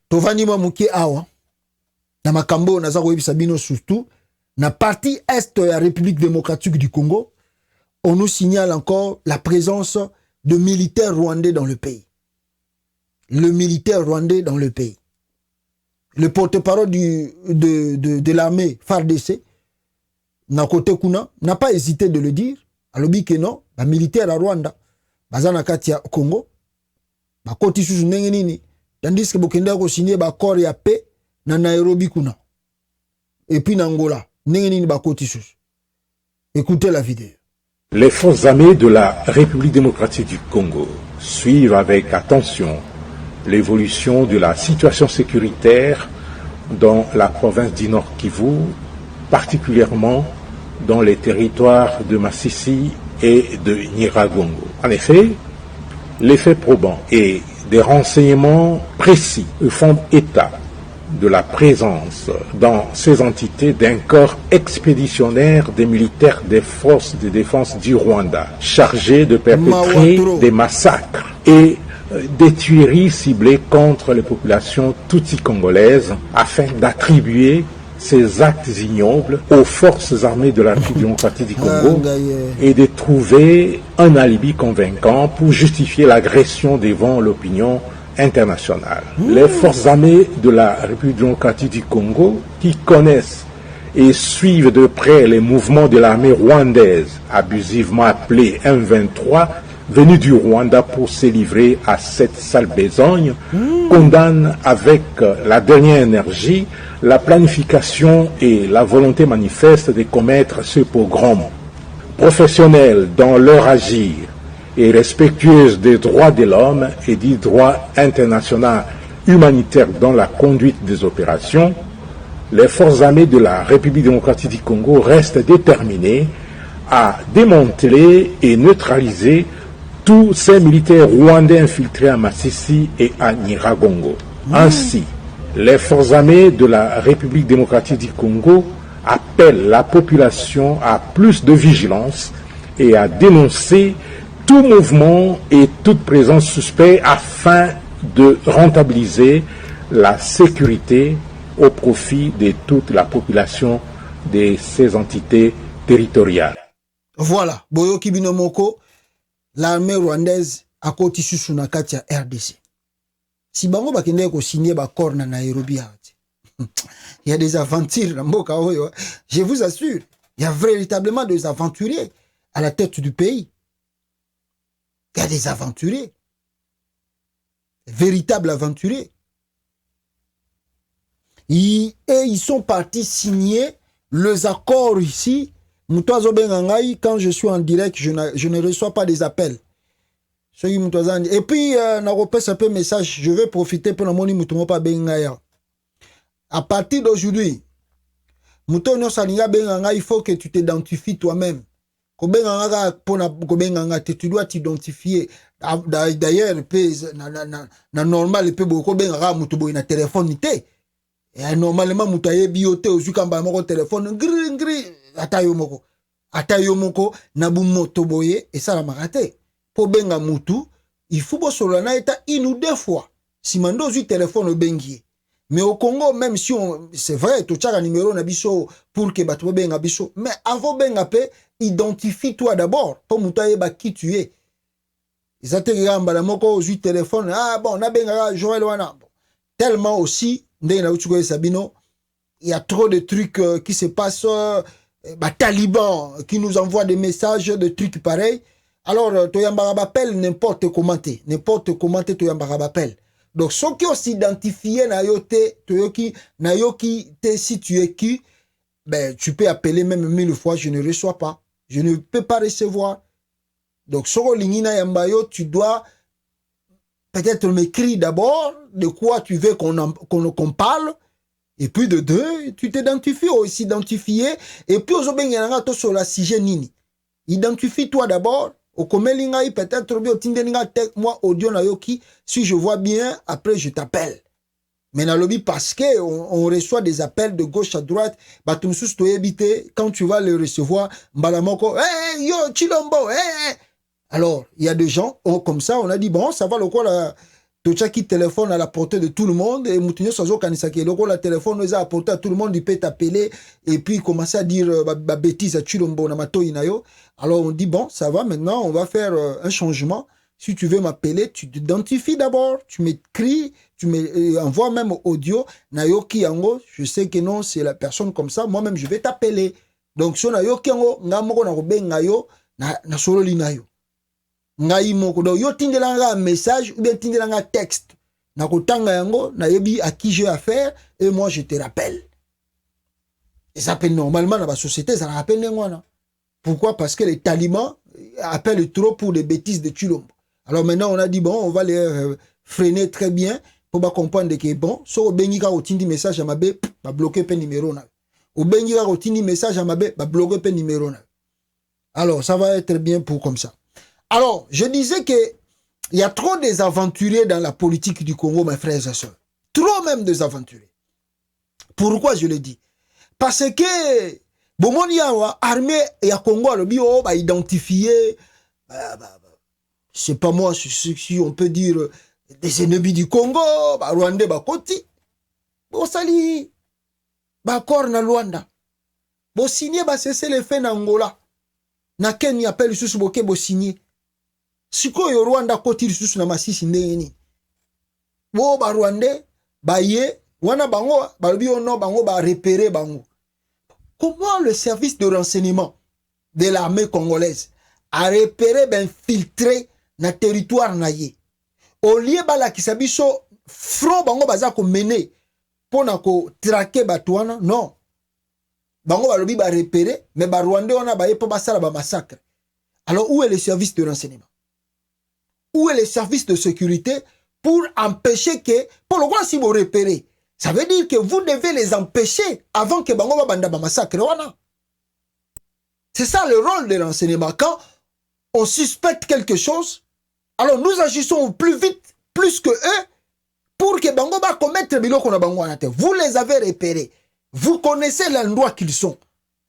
tovani mwa muke awa na makambo naza koyebisa bino surtout na partie est de la République démocratique du Congo, on nous signale encore la présence de militaires rwandais dans le pays. Le militaire rwandais dans le pays. Le porte-parole de l'armée FARDC, Nakote Kuna, n'a pas hésité de le dire. Alobi que non, les militaires à Rwanda, bazana katia Congo, bakoti sous nini, tandis que Bokenda ko signé ba accord ya paix na Nairobi Kuna. Et puis na Angola, nini bakoti sous. Écoutez la vidéo. Les forces armées de la République démocratique du Congo suivent avec attention l'évolution de la situation sécuritaire dans la province du Nord Kivu, particulièrement dans les territoires de Masisi et de Nyiragongo. En effet, les faits probants et des renseignements précis font état de la présence dans ces entités d'un corps expéditionnaire des militaires des forces de défense du Rwanda, chargés de perpétrer des massacres et des tueries ciblées contre les populations tutsi-congolaises afin d'attribuer ces actes ignobles aux forces armées de la République démocratique du Congo et de trouver un alibi convaincant pour justifier l'agression devant l'opinion internationale. Les forces armées de la République démocratique du Congo, qui connaissent et suivent de près les mouvements de l'armée rwandaise, abusivement appelée M23, venue du Rwanda pour se livrer à cette sale besogne, condamnent avec la dernière énergie la planification et la volonté manifeste de commettre ce pogrom. Professionnels dans leur agir et respectueuses des droits de l'homme et du droit international humanitaire dans la conduite des opérations, les forces armées de la République démocratique du Congo restent déterminées à démanteler et neutraliser tous ces militaires rwandais infiltrés à Masisi et à Nyiragongo. Ainsi, les forces armées de la République démocratique du Congo appellent la population à plus de vigilance et à dénoncer tout mouvement et toute présence suspecte afin de rentabiliser la sécurité au profit de toute la population de ces entités territoriales. Voilà, Boyoki Binomoko, l'armée rwandaise a côté sous na katia RDC. Si bango bakende ko signer ba accord na Nairobi, il y a des aventures na mboka oyo, je vous assure, il y a véritablement des aventuriers à la tête du pays. Il y a des aventuriers. Véritables aventuriers. Et ils sont partis signer les accords ici. Quand je suis en direct, je ne reçois pas des appels. Et puis, na repère un peu message, je vais profiter pour le moni mutumo pa bengaya. À partir d'aujourd'hui, mutono saninga benganga, il faut que tu t'identifies toi-même. Tu dois t'identifier. D'ailleurs, na normal, beaucoup benganga mutubo na téléphone ité. Et normalement, mutaye bioté au zukamba moko téléphone gri atayo moko na bu motoboye et ça la marate. Pour benga mutu, il faut que solana eta une ou deux fois. Si mando zu téléphone au bengi. Mais au Congo, même si c'est vrai, tu as un numéro nabiso pour que batu benga biso, mais avant benga pe, identifie-toi d'abord pour mutaye ba qui tu es. Ils atterriront la moko zu téléphone, ah bon, na benga Joël wana. Tellement aussi, Sabino, il y a trop de trucs qui se passent, talibans qui nous envoient des messages, des trucs pareils. Alors, Toyambara appelle n'importe commenter, Toyambara appelle. Donc, ceux qui ont s'identifié Nayoki, si tu es qui, ben, tu peux appeler même 1000 fois, je ne reçois pas. Je ne peux pas recevoir. Donc, Soro Lingina Yambayo, tu dois peut-être m'écrire d'abord de quoi tu veux qu'on parle. Et puis de deux, tu t'identifies, aussi identifié. Et puis, sur la sujet nini. Identifie-toi d'abord. Au Komelingaï, peut-être moi audio na yoki, si je vois bien, après je t'appelle. Mais dans le lobby, parce que on reçoit des appels de gauche à droite, quand tu vas les recevoir, Mbalamoko, hey, yo, Chilombo, hey. Alors, il y a des gens, comme ça, on a dit, bon, ça va le quoi là, tochaki téléphone à la portée de tout le monde et mutunyo sazo kanisaki loko la téléphone est à la portée à tout le monde, il peut t'appeler et puis commencer à dire ba bêtise à Chilombo na matoi na yo. Alors on dit bon, ça va, maintenant on va faire un changement. Si tu veux m'appeler, tu t'identifies d'abord, tu m'écris, tu m'envoies même audio na yo ki yango, je sais que non, c'est la personne comme ça, moi-même je vais t'appeler. Donc si on a yo ki yango ngamoko na kobenga yo na solo lina yo. Ngai moko do yo tindelanga message ou bien tindelanga texte na kotanga yango na yebi à qui j'ai affaire et moi je te rappelle. Et ça appelle normalement dans la société ça rappelle ngwana. Pourquoi? Parce que les talibans appellent trop pour des bêtises de Chilombo. Alors maintenant on a dit bon on va les freiner très bien pour pas comprendre que bon so bengi ka otindi message à mabe ba bloquer pe numéro na. Au bengi ka otindi message à mabe ba bloquer pe numéro na. Alors ça va être bien pour comme ça. Alors, je disais que il y a trop des aventuriers dans la politique du Congo, mes frères et sœurs. Trop même des aventuriers. Pourquoi je le dis? Parce que bomoni ya armée ya Congo le bio ba identifier je sais pas moi si on peut dire des ennemis du Congo, ba Rwanda ba koti. Bo sali ba kor na Rwanda. Bo signer ba cesser les faits na Angola. Na Kenya appelle sous boke bo signer. Siko yo Rwanda koti lisusu na masisi ndeni. Bo ba Rwanda ba ye wana bango ba lobi ono bango ba repérer bango. Comment le service de renseignement de l'armée congolaise a repéré ben filtré na territoire na ye. Au lieu bala kisabiso front bango baza ko mener pona ko traquer batwana non. Bango ba lobi ba repérer mais ba Rwanda wana ba ye po basala ba massacre. Alors où est le service de renseignement? Où est le service de sécurité pour empêcher que, pour le voir si vous repérez, ça veut dire que vous devez les empêcher avant que Bango Banda massacre. C'est ça le rôle de renseignement. Quand on suspecte quelque chose, alors nous agissons au plus vite, plus que eux, pour que Bango va commettre biloko na Bango. Vous les avez repérés. Vous connaissez l'endroit qu'ils sont.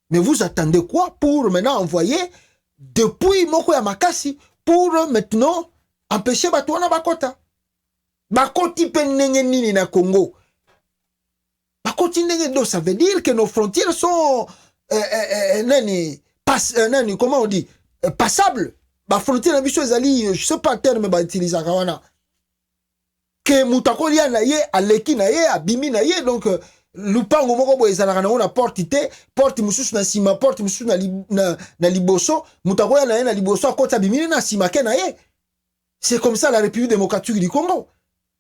Mais vous attendez quoi pour maintenant envoyer depuis Moko ya Makasi pour maintenant empêcher Batouana Bakota. Bakoti penenge nini na Congo. Bakoti nenge do, ça veut dire que nos frontières sont comment on dit passables. Ba frontière na biso ezali, je sais pas terme ba utiliser kawana. Que mutako lia na ye, aleki na ye, abimi na ye, donc lupango moko bo ezalaka na ona porte mususu na sima, porte mususu na liboso, mutako lia na ye na liboso akota bimini na sima ke na ye. C'est comme ça la République démocratique du Congo.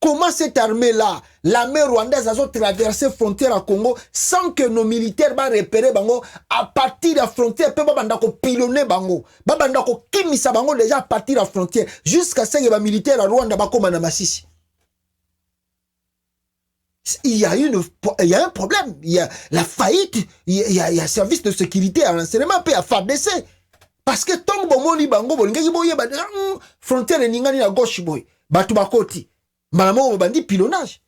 Comment cette armée-là, l'armée rwandaise a traversé frontière à Congo sans que nos militaires va repérer bango à partir de la frontière, peut pas ko pilonner bango, babanda ko kimisa bango déjà à partir de la frontière jusqu'à ce que les militaires à Rwanda ba koma na Masisi. Il y a un problème, il y a la faillite, il y a service de sécurité à l'enseignement peut à FARDC. Parce que tant que bomoni bango bolingi boye ba frontière ningani à gauche boy, batu bakoti. Malamo bandi pilonnage.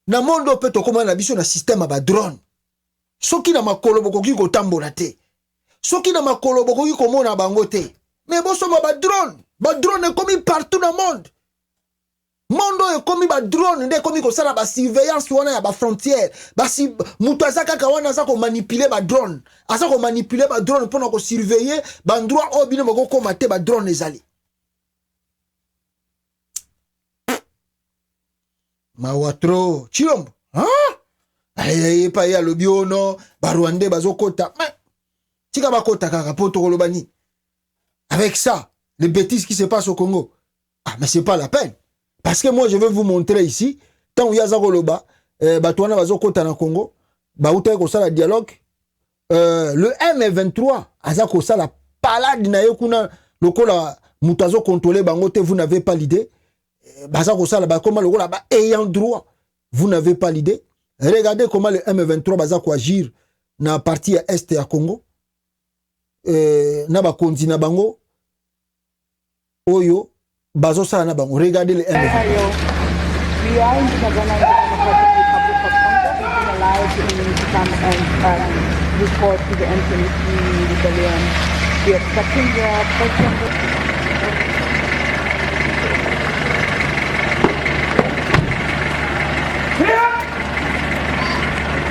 Na mondo peut to comment na biso na système ba drone. Soki na makolo bokoki ko tambola te. Soki na makolo bokoki ko mona bango te. Mais boso ba drone. Ba drone est commis partout dans le monde. Mondo est commis ba drone ndé commis ko sala ba surveillance wana ya ba frontière. Ba si mutu azaka kawana za ko manipuler ba drone. Asa ko manipuler ba drone pour ko surveiller ba endroit o bino boko komate ba drone ezali. Mawatro Chilombo aye pa ya lobio no Barwande bazokota tika bakota kaka poto kolobani avec ça les bêtises qui se passent au Congo mais c'est pas la peine parce que moi je vais vous montrer ici tant où yaza koloba batwana bazokota na Congo ba uta ko sala dialogue le M23 aza ko sala palade na yekuna lokola mutazo contrôler bango te vous n'avez pas l'idée. Ayant droit, vous n'avez pas l'idée. Regardez comment le M23 baza ko agir na partie est ya Congo. Na ba konzi na bango. Oyo bazo sa na bango. Regardez le M23. We are in the Democratic Republic of Congo. We've been allowed to come and report to the M23 rebellion. We are expecting the president.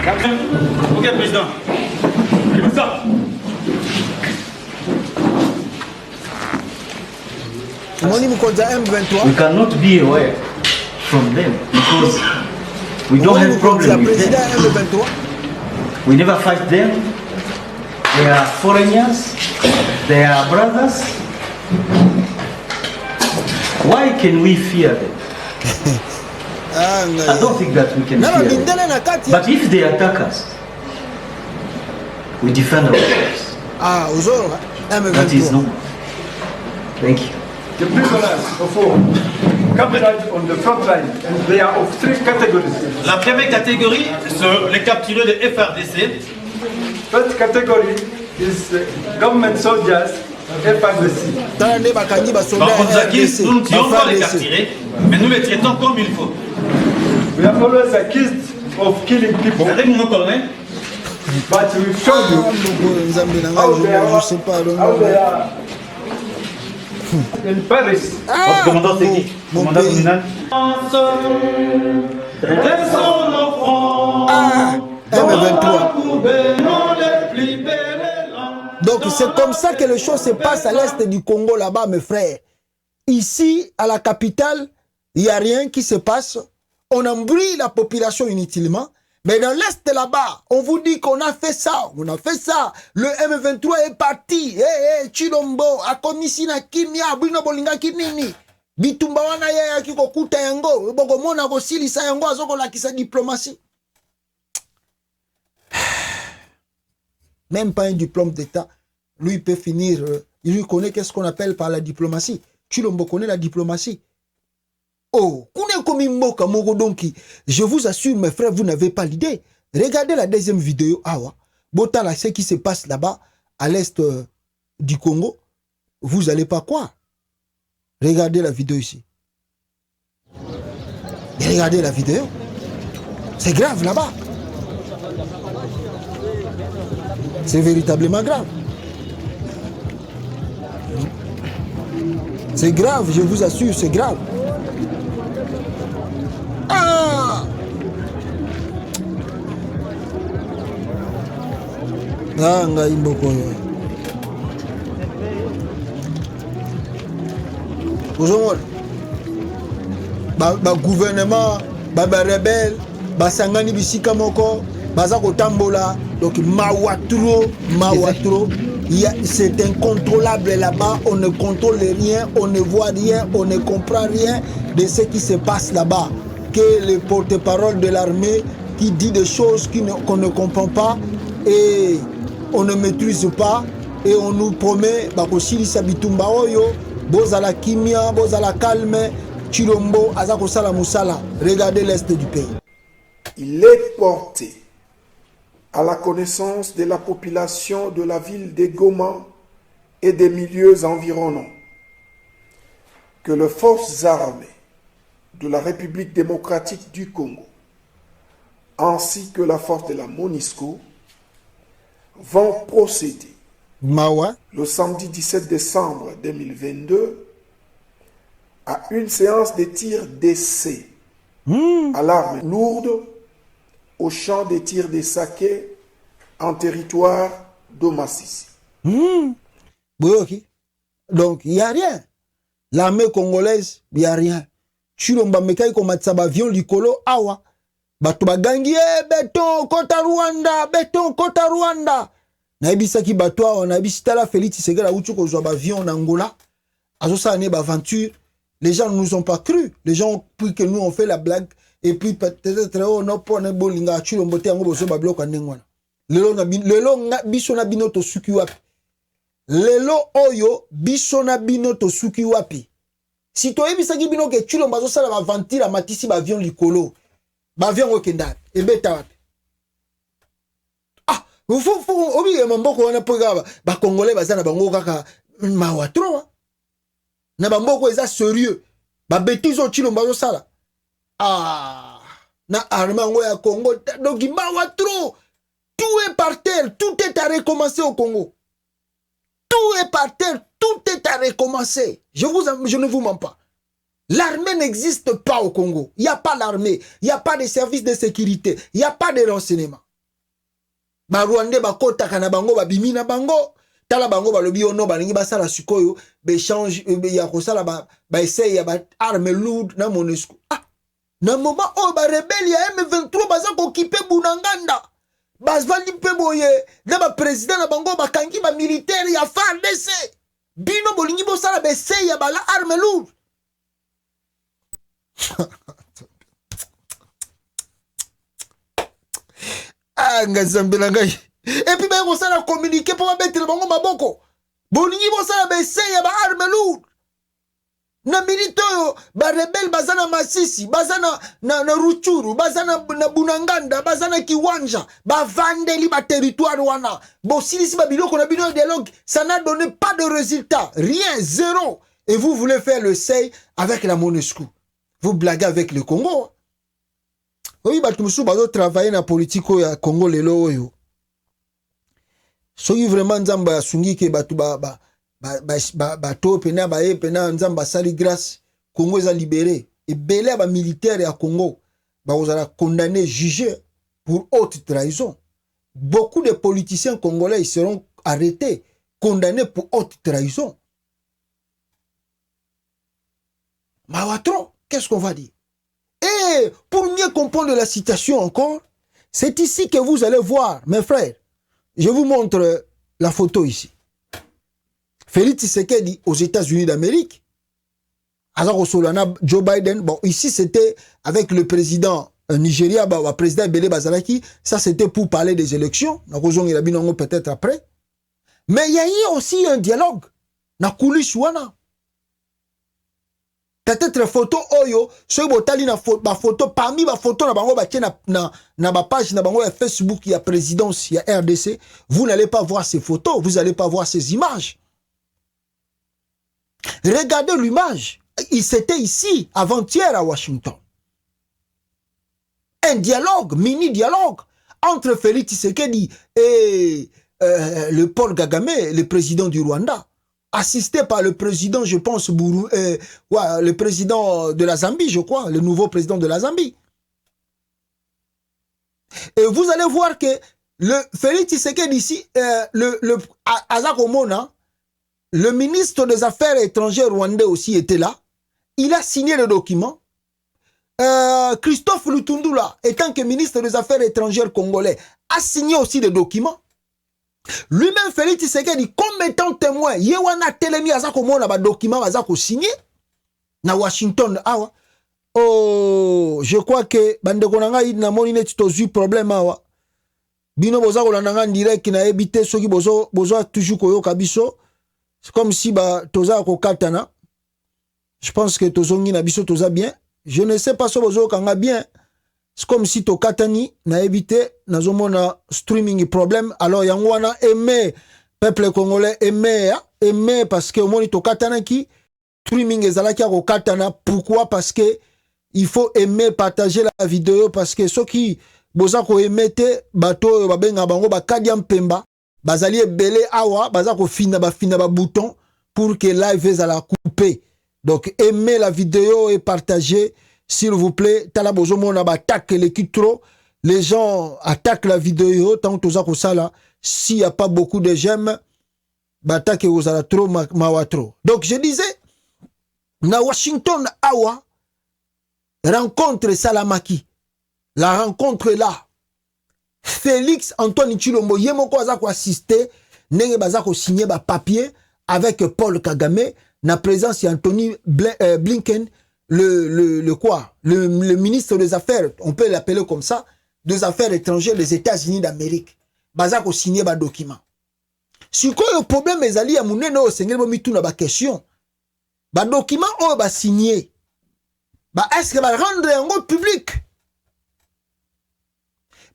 Ok, président. Ça. M23. We cannot be away from them because we don't have problem with them. M23. We never fight them. They are foreigners. They are brothers. Why can we fear them? I don't think that we can fear them. But if they attack us, we defend ourselves. That is normal. Thank you. The prisoners of war captured on the front line, and they are of three categories. La première catégorie, c'est les capturés de FRDC. First category is government soldiers, FRDC. Nous ne tuons pas les capturés, mais nous les traitons comme il faut. We are always accused of killing people, Vous savez, mon colonel, but we show you how they are in Paris. commandant c'est qui? Commandant communal. M23. Donc c'est comme ça que les choses se passent à l'est du Congo là-bas, mes frères. Ici, à la capitale, il n'y a rien qui se passe. On embrouille la population inutilement. Mais dans l'est là-bas, on vous dit qu'on a fait ça, on a fait ça. Le M23 est parti. Chilombo, akomisi na kimia, bino bolinga kinini. Bitumba wana ya kiko kuta yango, bongo mona ko silisa yango azoko la kisa diplomatie. Même pas un diplôme d'État. Lui peut finir, il connaît qu'est-ce qu'on appelle par la diplomatie. Chilombo connaît la diplomatie. Oh, je vous assure, mes frères, vous n'avez pas l'idée. Regardez la deuxième vidéo. Botala, ce qui se passe là-bas, à l'est du Congo. Vous n'allez pas croire. Regardez la vidéo ici. Et regardez la vidéo. C'est grave là-bas. C'est véritablement grave. C'est grave, je vous assure, c'est grave. Gouvernement, rebelle, sangani bisika moko, bazako tambola, donc mawatro. C'est incontrôlable là-bas, on ne contrôle rien, on ne voit rien, on ne comprend rien de ce qui se passe là-bas. Que le porte-parole de l'armée qui dit des choses qu'on ne comprend pas et on ne maîtrise pas et on nous promet bakosilisa bitumba oyo bozala kimia bozala calme Chilombo azako sala musala. Regardez l'est du pays. Il est porté à la connaissance de la population de la ville de Goma et des milieux environnants que les forces armées de la République démocratique du Congo ainsi que la force de la MONUSCO vont procéder le samedi 17 décembre 2022 à une séance de tir d'essai à l'arme lourde au champ de tir de Saké en territoire d'Omasisi. Donc, il n'y a rien. L'armée congolaise, il n'y a rien. Chilomba mekai ko matsaba avion likolo awa. Bato bagangi beton kota Rwanda. Na ibisaki bato awa na ibisitala Félix Tshisekedi uchu ko zwa avion na Angola. Azosa ne ba aventure. Les gens ne nous ont pas cru. Les gens ont pris que nous on fait la blague et puis peut-être on a pas ne bolinga Chilombo te yango bozo ba bloc ndengwana. Lelo biso na bino to suki wapi. Lelo oyo biso na bino to suki wapi. Si tu as vu ça qui bino que Chilombo zo sala ba ventile matisi ba avion likolo. Ba avion okenda e beta wapi. Faut obi mamboko wana poga ba congolais bazana bango kaka mawatro. Na bamboko eza sérieux. Ba bêtise o Chilombo zo sala. Na armée ngo ya Congo donc mawatro. Tout est par terre, tout est à recommencer au Congo. Tout est par terre, tout est à recommencer. Je ne vous mens pas. L'armée n'existe pas au Congo. Il n'y a pas l'armée, il n'y a pas de services de sécurité, il n'y a pas de renseignements. ba Rwandais bakotaka na bango babimi na bango tala bango balobi ono balingi basala sikoyo be change ya kosala ba essaye ya ba arme lourde na MONUSCO na moment o ba rebelle ya M23 baza ko kipe Bunanganda bazvandi pe boye na ba président na bango bakangi ba militaire ya FARDC bino bolingi bosala ba essaye ya bala arme lourde ngazambela ngai et puis ba kosala communiquer pour mettre bango maboko bolingi bosala ba essaye ya ba arme lourde na milito ba rebelle bazana Masisi bazana na Ruchuru bazana na Bunanganda bazana Kiwanja ba vandeli ba territoire wana bosilisi ba biloko na bino dialogue ça n'a donné pas de résultat rien zéro et vous voulez faire le seuil avec la MONUSCO vous blaguez avec le Congo oui batu musu bazo travailler na politique ya Congo lelo oyo soki vraiment nzamba asungi ke batu bato pena baye pena nzamba sali grâce Congo eza libéré et belé ba militaire ya Congo ba ozala condamné jugé pour haute trahison beaucoup de politiciens congolais ils seront arrêtés condamnés pour haute trahison Mawatron qu'est-ce qu'on va dire et pour mieux comprendre la situation encore c'est ici que vous allez voir mes frères je vous montre la photo ici Félix Tshisekedi aux États-Unis d'Amérique. Joe Biden. Bon, ici c'était avec le président Nigeria, le président Bele Bazalaki. Ça c'était pour parler des élections. Peut-être après. Mais il y a eu aussi un dialogue. Na coulisses wana. Peut-être photo oyo. Soy botali na photo parmi ma photo na bango batie na ba page na bango ya Facebook ya présidence ya RDC. Vous n'allez pas voir ces photos. Vous n'allez pas voir ces images. Regardez l'image. Il s'était ici, avant-hier à Washington. Un dialogue, mini-dialogue, entre Félix Tshisekedi et le Paul Kagame, le président du Rwanda, assisté par le président, je pense, le président de la Zambie, je crois, le nouveau président de la Zambie. Et vous allez voir que le Félix Tshisekedi ici, Azakomona, le ministre des Affaires étrangères rwandais aussi était là. Il a signé le document. Christophe Lutundula, étant que ministre des Affaires étrangères congolais, a signé aussi le document. Lui-même, Félix Tshisekedi, comme étant témoin, Yewana Telemi Azakomona ba document Azako signé na Washington. Oh, je crois que bandekonanga id na moni net tozu problème awa. Bino boza kolandanga direct na ebité soki bozo toujours koyoka biso. C'est comme si toza ko katana. Je pense que tozongi na biso toza bien. Je ne sais pas si bozo kanga bien. C'est comme si to katani na évité nazomona streaming problème. Alors yangwana aimé peuple congolais aimé parce que au moins to katana ki streaming ezalaki ko katana. Pourquoi? Parce que il faut aimer partager la vidéo parce que ceux qui boza ko emete bato babenga bango bakadiam pemba bazali ebele awa baza ko fina ba bouton pour que live ezala couper. Donc aimez la vidéo et partagez s'il vous plaît. Tala bozo mona ba attaque l'équipe trop. Les gens attaquent la vidéo tant que ça ko sala s'il y a pas beaucoup de j'aime ba attaque ozala trop mawa trop. Donc je disais na Washington awa rencontre Salamaki. La rencontre là Félix Antoine Tshilombo yemoko azako assister nenge bazako signer ba papier avec Paul Kagame na présence Anthony Blinken le ministre des affaires, on peut l'appeler comme ça, des affaires étrangères des États-Unis d'Amérique. Bazako signer ba document. Si quoi le problème ezali ya munene o sengeli bo mitu na ba question. Ba document o ba signer. Ba est-ce que ba rendre yango public?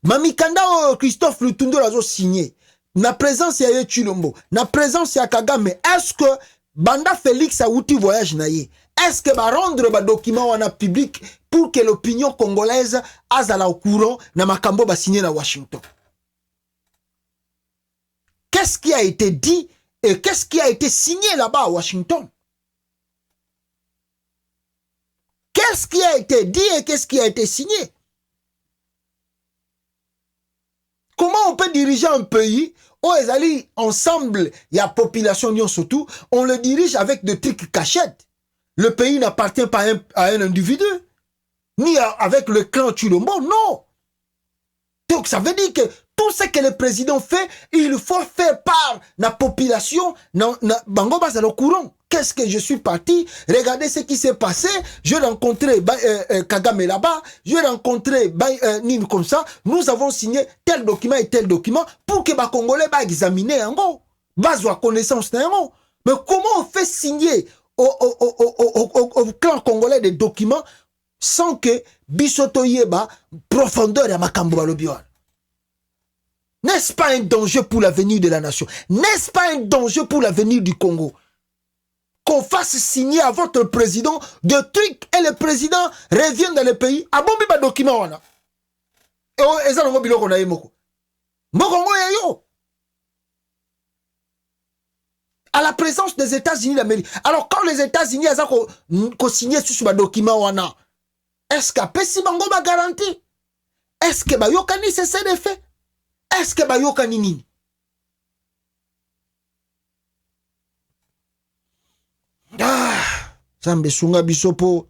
Mamikanda Christophe Lutundo lazo signé. Na présence ya Tshilombo, na présence ya Kagame, est-ce que Banda Félix a outil voyage na ye? Est-ce que ba rendre ba document wana public pour que l'opinion congolaise azala au courant na makambo ba signé na Washington? Qu'est-ce qui a été dit et qu'est-ce qui a été signé là-bas à Washington? Qu'est-ce qui a été dit et qu'est-ce qui a été signé? Comment on peut diriger un pays où ils allaient ensemble, il y a population surtout, on le dirige avec des trucs cachettes. Le pays n'appartient pas à un individu, ni avec le clan Chilombo, non. Donc ça veut dire que tout ce que le président fait, il faut faire part de la population, Bango Bas au courant. Qu'est-ce que je suis parti? Regardez ce qui s'est passé. J'ai rencontré Kagame là-bas. J'ai rencontré Nine comme ça. Nous avons signé tel document et tel document pour que les Congolais examiner en gros. Base de connaissance en gros. Mais comment on fait signer au clan congolais des documents sans que Bisoto Yeba profondeur à Makambo Balobion? N'est-ce pas un danger pour l'avenir de la nation? N'est-ce pas un danger pour l'avenir du Congo? Qu'on fasse signer à votre président de trucs et le président revient dans le pays. Ah bon, il y a des documents. Et ça, on a qu'on a moko. À la présence des États-Unis d'Amérique. Alors, quand les États-Unis ont signé sur ce document, est-ce qu'après Bango va garantir? Est-ce que Bayokani cesse de fait? Est-ce que Bayokani nini? Zambe sunga bisopo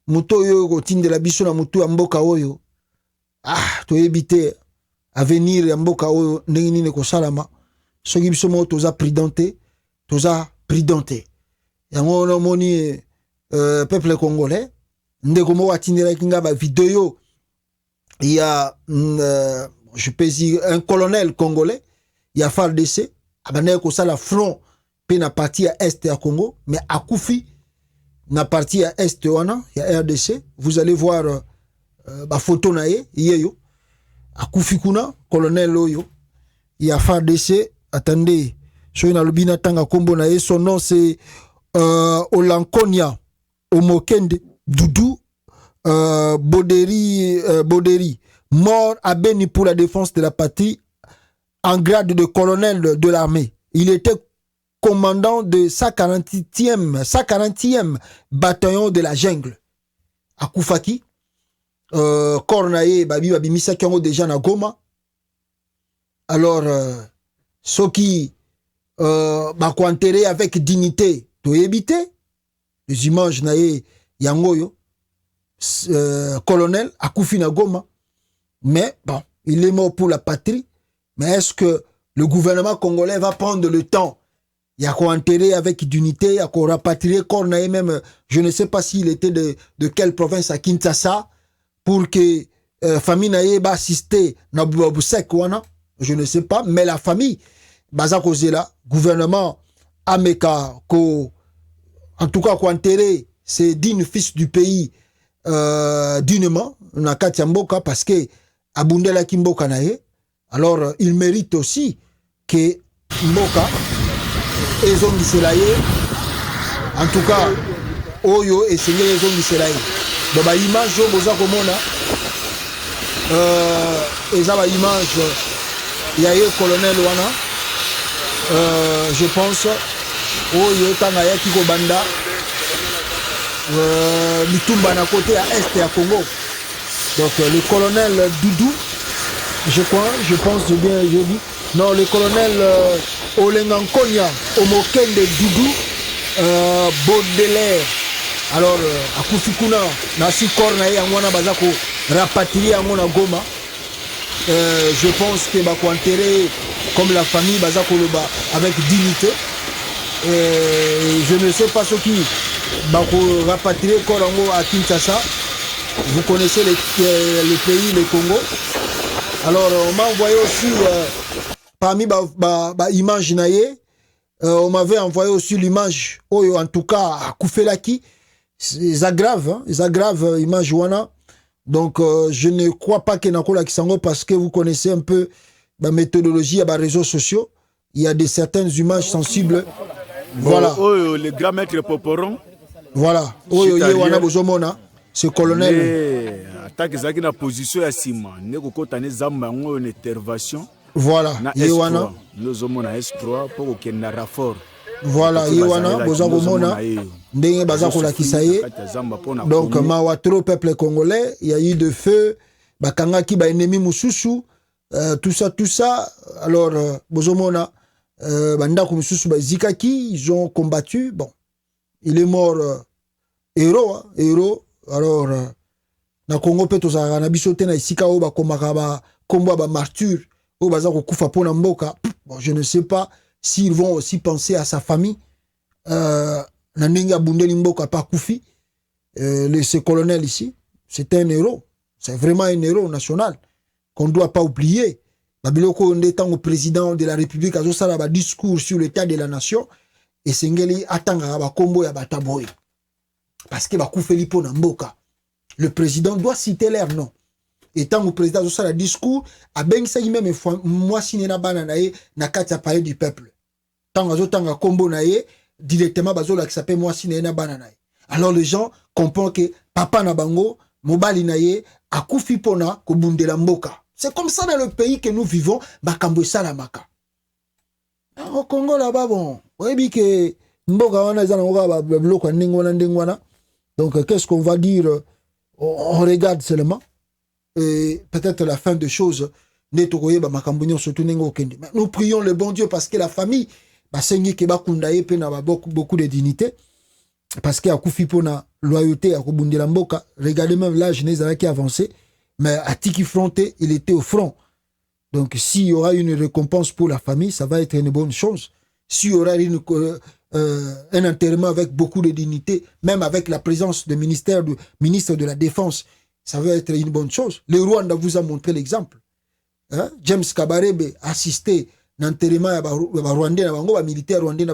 muto yo ko tindela biso na mutu ya mboka oyo. To éviter avenir ya mboka oyo ndenge nini ko salama. Soki biso mo toza prudente. Yango no moni peuple congolais ndeko mo watindela kinga ba vidéo. Il y a je peux dire un colonel congolais, il y a FARDC, abane ko sala front pe na partie à est ya Congo, mais à Koufi na partie à est wana ya RDC, vous allez voir ba photo na yeyo à Koufi kuna colonel oyo, il y a FARDC, attendez, so na lobina tanga kombo na ye, son nom c'est Olankonia Omokende Doudou Boderi, mort à Beni pour la défense de la patrie en grade de colonel de l'armée. Il était commandant de 140e bataillon de la jungle à Koufaki. Kornaye babi misaki yango déjà na Goma. Alors ceux qui bako enterré avec dignité to éviter les images na yango yo colonel à Koufi na Goma. Mais bon, il est mort pour la patrie. Mais est-ce que le gouvernement congolais va prendre le temps? Il y a quoi enterrer avec dignité, il y a quoi rapatrier Kornaye même, je ne sais pas s'il était de quelle province à Kinshasa, pour que famille naye va assister na Boubaboussek wana, je ne sais pas, mais la famille, baza kozela, gouvernement ameka ko, en tout cas quoi enterrer ces dignes fils du pays dignement, na kati ya mboka, parce que abundela ki mboka naye, alors il mérite aussi que mboka ezongiselaye, en tout cas oyo esenge ezongiselaye. Donc ba image yo boza komona eza ba image ya ye colonel wana, je pense oyo tanga ya kiko banda Mitumba na côté à est à Congo. Donc le colonel Doudou, je pense bien, je dis. Non, le colonel Olengankonia Omokende Doudou Baudelaire. Alors à Koufikuna, Nasi Kornaye Yangwana Bazako rapatrié à Mona Goma. Je pense que Bako enterré comme la famille Bazako Loba avec dignité. Je ne sais pas ce qui Bako rapatrié Korango à Kinshasa. Vous connaissez le pays, le Congo. Alors on m'a envoyé aussi parmi image naye, on m'avait envoyé aussi l'image en tout cas à Koufelaki. C'est aggrave, hein? C'est aggrave image wana. Donc je ne crois pas que Nakola Kisango, parce que vous connaissez un peu la méthodologie à les réseaux sociaux. Il y a des certaines images sensibles. Voilà. Les grands maîtres Poporon. Voilà. Wana bozomona. Ce colonel. Attaque zaki na position ya sima. Neko kotane zamba ngo une intervention. Voilà. Yewana. Nous avons un S3 pour qu'il y ait un rapport. Voilà. Yewana bozomona. Ndenge bazakola kisaye. Donc mawatro peuple congolais, il y a eu de feu. Bakanga ki ba ennemi mususu. tout ça. Alors, Bozomona, Banda Koumoussou Zikaki, ils ont combattu. Bon, il est mort héros. Alors, na Congo peut na bisote na isika o ba komaka ba kombo ba martyr o baza ko kufa pona mboka. Bon, je ne sais pas s'ils vont aussi penser à sa famille. Na ndenge bundeli mboka pa kufi. Ce colonel ici, c'est un héros. C'est vraiment un héros national qu'on ne doit pas oublier. Babiloko on est au président de la République a ça un discours sur l'état de la nation et Sengeli atanga ba kombo ya bataboy parce que ba kufeli pona mboka. Le président doit citer leur nom. Et tant que le président a ça un discours a ben ça même moi sinena bana nae na kati parler du peuple. Tant azotanga kombo nae directement bazola qui s'appelle moi sinena bana nae. Alors les gens comprennent que papa na bango mobali naye akufi pona ko bundela mboka. C'est comme ça dans le pays que nous vivons, bakambo salamaka. Au Congo là-bas bon, oui que mboka wana za ngoka ba bloko ndengwana. Donc qu'est-ce qu'on va dire, on regarde seulement et peut-être la fin de choses netokoye ba makambo nyonso tunengo kende. Nous prions le bon Dieu parce que la famille ba sengi ke bakunda ye pe na beaucoup de dignité. Parce qu'il y a Koufi pona loyauté à Kobundela Mboka. Regardez même là, Genèse qui a avancé. Mais à Tiki Fronté, il était au front. Donc s'il y aura une récompense pour la famille, ça va être une bonne chose. S'il y aura un enterrement avec beaucoup de dignité, même avec la présence du ministre de la Défense, ça va être une bonne chose. Le Rwanda vous a montré l'exemple. Hein? James Kabarebe assisté à l'enterrement de Rwandais, militaire Rwandais,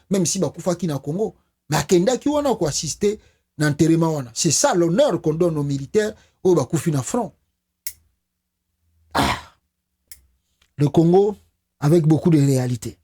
même si Bakoufa qui na Congo. Mais Akenda qui wana ko assister dans l'enterrement. C'est ça l'honneur qu'on donne aux militaires au Bakoufi na front. Le Congo avec beaucoup de réalité.